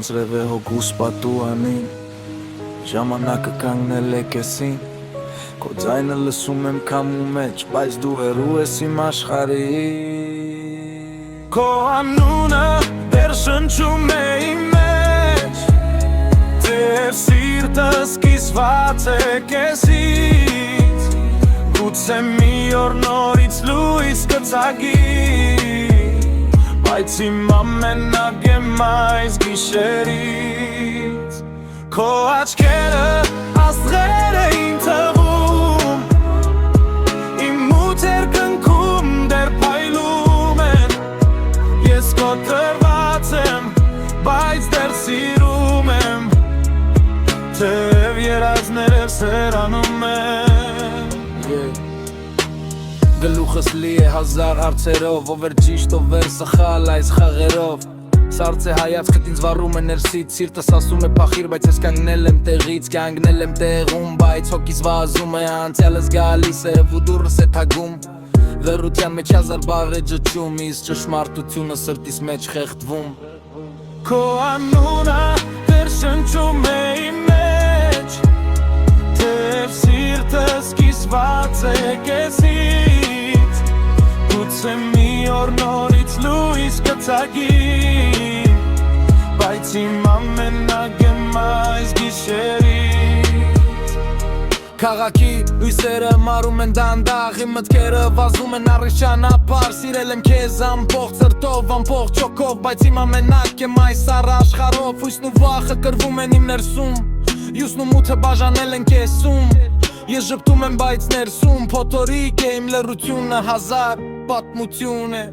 ոնց ռև է հոգուս պատու անին Ժամանակը կանգնել է կեսին Քո ձայնը լսում եմ քամու մեջ Բայց դու հեռու ես իմ աշխարհից Քո անունը դեռ շնչում է իմ մեջ Թեև սիրտս կիսված է կեսից Գուցե մի օր նորից լույս կծագի Բայց իմ ամենագեմ այս գիշերից Քո աչքերը աստղեր էին թվում Իմ մութեր կնքում դեռ փայլում են Ես կոտրված եմ, բայց դեռ սիրում եմ Թեև երազներս հեռանում են Գլուխս լի է հազար հարցերով Ով էր ճիշտ, ով էր սխալ այս խաղերով Սարց է հայացքդ ինձ վառում է ներսից Սիրտս ասում է փախիր, բայց ես կանգնել եմ տեղից Կանգնել եմ տեղում, բայց հոգիս վազում է Անցյալս գալիս է ու դուրս է թագում Լռության մեջ հազար բառ է ջջում Իս ճշմարտությունը սրտիս մեջ խեղդվում Քո անունը դեռ շնչում է իմ մեջ Թեև սիրտս կիսված է կեսից Գուցե մի օր նորից լույս կծագի Բայց իմ ամենագեմ այս գիշերից Քաղաքի հույսերը մարում են դանդաղ Իմ մտքերը վազում են առիթ ճանապարհ Սիրել եմ քեզ ամբողջ սրտով, ամբողջ հոգով Բայց իմ ամենակեմ այս առաշխարհով Հույսն ու վախը կրվում են իմ ներսում Հյուսն ու մութը բաժանել են կեսում Ես ժպտում եմ, բայց ներսում Փոթորիկ է իմ լռությունը հազար պատմություն է